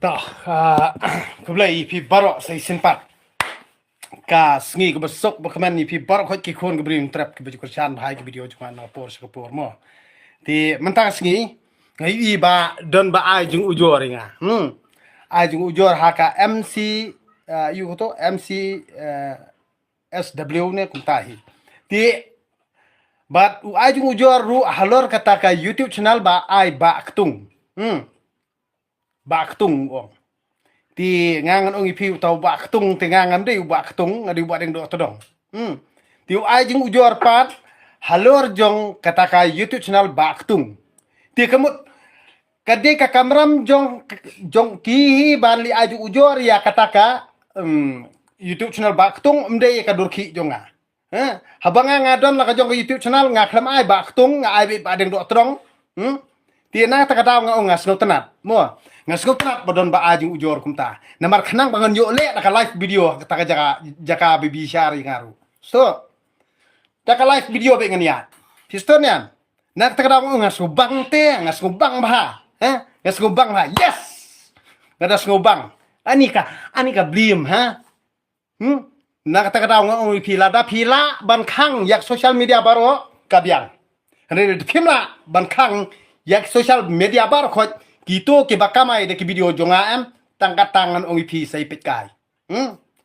Tah, kebelah pi barok saya sempat. Ka sengi ke besok berkeman ni pi barok hot kikon ke beri trap ke baju kerjaan bahaya ke video cuma napor sekepur mo. Di mentang sengi ngai ba don ba ai jung ujor inga. Ai jung ujor haka MC you to MC SW ne kuntahi. Di but ai jung ujor ru halor kata ka YouTube channel ba ai ba ketung. Baktung ong ti ngangan ong ipi tau baktung ti ngangan dei baktung ngadi buat deng do todong ti ai jing ujor pat halor jong kataka YouTube channel baktung ti kemut kade ka kamram jong ki bali ai ujor ya kataka YouTube channel baktung mde ka durki jonga habanga ngadon la ka jong YouTube channel ngaklam ai baktung ai bi badeng do todong ti na ta kataw nga ongas no tenat mo ngasuk tenat badon ba ajing ujor kumta namar khanang bangan yo le ka live video ta jaka bibi syari ngaru so jaka live video be ngania piston yan nak ta kataw ongas bang te ngas bang bah ngas bang bah yes ngadas ngobang ani ka blim nak ta kataw nga ong pila ban khang yak social media baro kabyang re phimla ban khang yak social media bar khot kito ke bakamai de ke video jonga em tangkat tangan ong ipi sai petkai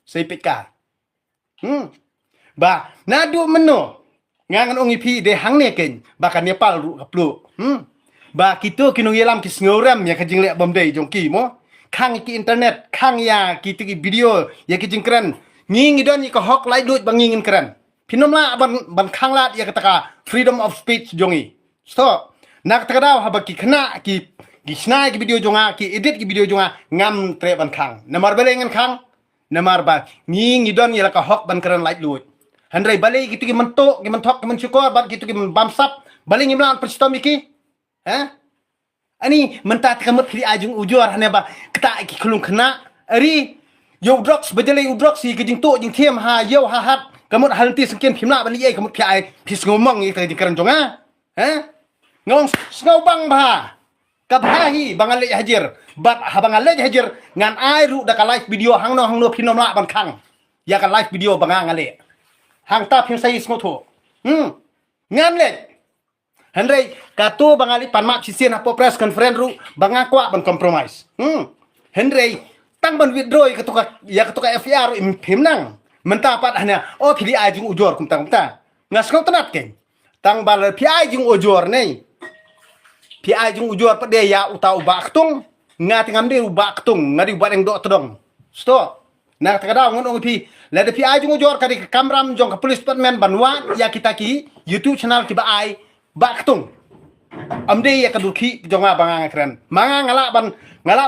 sai petkai ba nadu meno ngangan ong ipi de hang ne ken baka nepal ru kaplu ba kito kinong yelam ki sngoram ya kajing le bomdei jongki mo khang ki internet khang ya ki ti video ya ki jingkran nging idon ko hok lai lut bangingin kran pinomla ban khang lat ya kataka freedom of speech jongi so nak takadaw habaki khna ki gisna ki video jonga ki edit ki video jonga ngam tre ban khang namar balengan khang namar ba ngi don yela ka hok ban kran light lut handrai balai gitu ki mentok ki mentok ki mensyukur ban gitu ki bamsap balai ngimlan perstom iki ani mentat kamut ki ajung ujur hane ba kata ki khulung khna ari yo drugs bajale yo drugs ki jing to jing them ha yo ha hat kamut halti sengken phimna ban ye kamut ki ai phis ngomong ki ti kran jonga ngong snobang bah kabhahi bangale hajir bat habangale hajir ngan ai ru da ka live video hangno phinomla ban khang ya ka live video bangangale hang ta phim sai snotho ngan le handai ka to bangali panma sisien apo press conference ru bangakwa ban compromise handai tang ban withdraw ka to ka FR im phimnang menta pat hanya oh phili ajung ujor kumta ngasngo tenat ken tang bal phi ajung ujor nei pi ajung ujur pade ya utau baktung ngati ngamde baktung ngadi buat yang do todong sto nak takadaw ngon pi la de pi ajung ujur kadi kamram jong ka police department banwa ya kita ki YouTube channel ki baai baktung amde ya kaduki jonga bangang keren manga ngala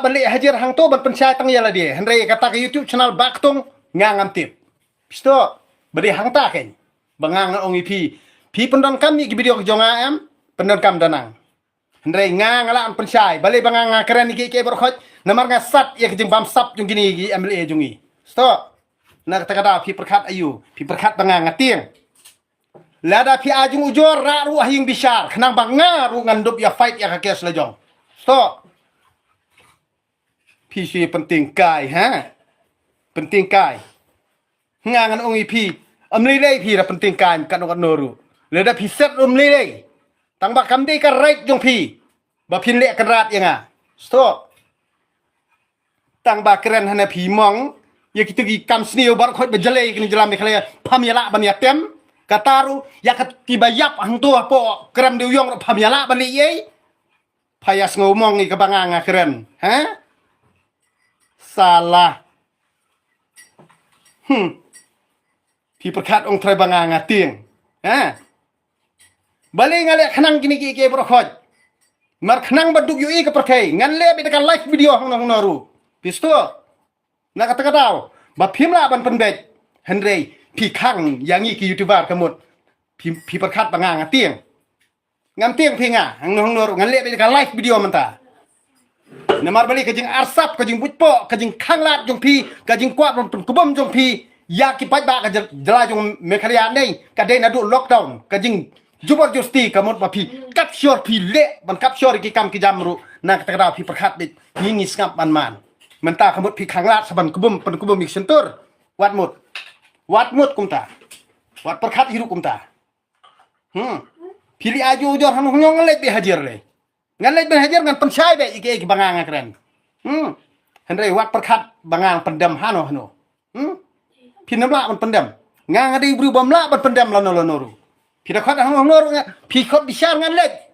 ban le hajar hang to ban pensyai tang ya la de hendrai kata ka YouTube channel baktung ngangam tip sto bade hang ta ken bangang ong pi pendon kami ki video ki jonga em pendon kam danang Hendrai ngala an pensyai balik bangang keren iki ke berkhot namar ngasat ya kejeng bamsap jung gini gi MLA jungi stop nak takada pi perkhat ayu pi perkhat bangang ngatieng lada pi ajung ujor ra ru ahing bisyar khnang banga ru ngandup ya fight ya kakes lejong stop pi si penting kai penting kai ngangan ongi pi amli lei pi ra penting kai kan noru lada pi set lei tang bak kamdi ka right jong pi ba phin le kan rat yanga stop tang ba keren hana pi mong ya kitu gi kam snio bar khot bejale kini jalam khle phamyala ban ya tem kataru ya ti bayap hang tu po kram de yong phamyala ban li ye payas ngomong ni kabanga keren salah pi perkat ong trai banga ngatieng balik ngale khanang kini ki brokhot mar khanang baduk yu ke perkai ngan le be kan live video hang noru pisto na kata daw ba phimla ban penbet hendrei pi khang yangi ki youtuber kamut pi perkat banga ngatieng ngam tieng pinga hang noru ngan le be kan live video menta namar balik kajing arsap kajing butpo kajing khanglat jong pi kajing kwat kubom jong pi ya ki pai ba ka jala jong mekhalia nei ka dei na du lockdown kajing Jubor justi kamut mapi capture pi le ban capture ki kam ki jamru nak takra pi perkhat bit ngingi skap ban man mentah kamut pi khanglat saban kubum mik sentur wat mut kumta wat perkat hiru kumta pilih aju ujor hanu ngalek be hajar le ngalek be hajar ngan pensai be ike bangang keren henry wat perkat bangang pendam hano pinamla man pendam ngang adi bru bamla ban pendam lano ru pinakhat hanu noru pi khot bisar ngalek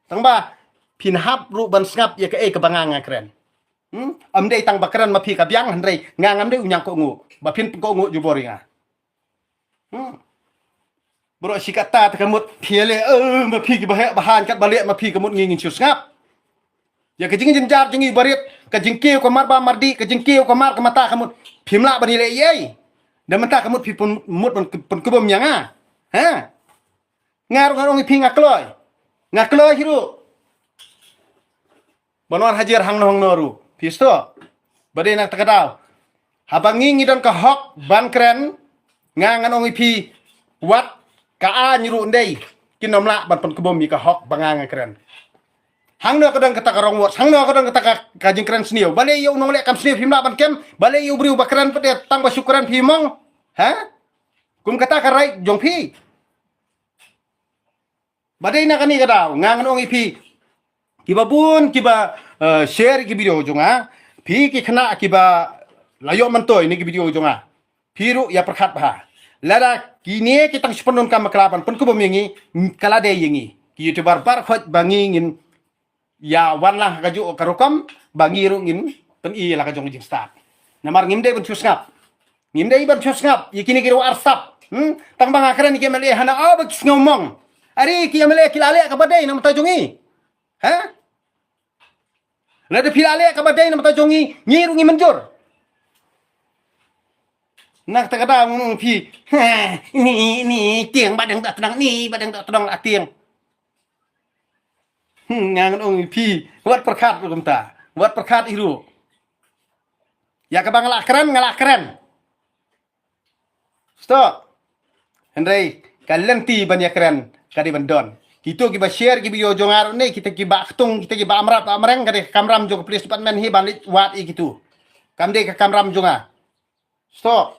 tangba pinhap ru ban ngap ya ke bangang keren amdei tang bakaran ma pi ka biang henry ngang amdei unyang ko ngu ba pin ko ngu juboringa bro sikata takamut piele ma pi ki bahan kat balik ma pi kamut ngingin sius ngap ya kejing jenjar jengi barit kejing kiu kamar ba mardi kejing kiu kamar kamata kamut pimla bani le yei dan mata kamut pi pun mut pun kubum nyanga ha ngarung pi ngakloy hiru banor hajar hang noru pisto bade nak takadau habangi ngidon ka hok ban kren ngangan ongi pi wat ka nyiru ndei kinomla ban pun kubum mi ka hok bangang kren hang no kadang kata karong wat hang no kadang kata kajing kren sniu bale yu nong le kam sniu pimla ban kem bale yu briu bakran pede tang basukuran pi mong ha kum kata karai jong pi bade nak ni kadau ngangan ongi pi kiba bun kiba share ki video jonga pi ki khana kiba layo mantoy ni ki video jonga piru ya perkhat bah lada kini kita sepenuh kam kelapan pun ku bemingi kala de yingi ki youtuber bar khot bangingin ya wanlah kaju karukam bangirungin pen i la kajong jing start namar ngimde ben susngap yakini kiro arsap tang bang akran ki mele hana abak ngomong ari ki mele kilale ka badai nam tajongi ha lada pilale ka badai nam tajongi ngirungi menjur nak tak ada ngomong pi ni tiang badang tak tenang ni badang tak tenang lah tiang ngang ngomong pi buat perkat kumta buat perkat iru ya kabang ngalak keren stop Henry kalian ti banyak keren kadi bandon kita kiba share kiba yo jongar ni kita kiba khtung kita kiba amrang kadi kamram jong police department hi balik wat i gitu kamde ka kamram jonga stop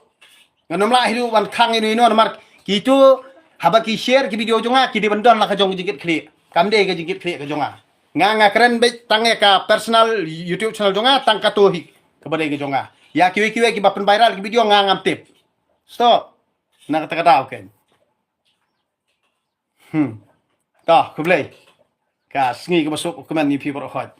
nganomla hiru wan khang ini no mar kitu haba ki share ki video jonga ki di bandon la ka jong jigit klik kamde ka jigit klik ka jonga nga keren be tange ka personal YouTube channel jonga tang ka to hi ka badai ka jonga ya kiwe ki bapen viral ki video nga ngam tip stop na kata kata okay ta kublai ka sngi ka masuk komen ni pi bro khot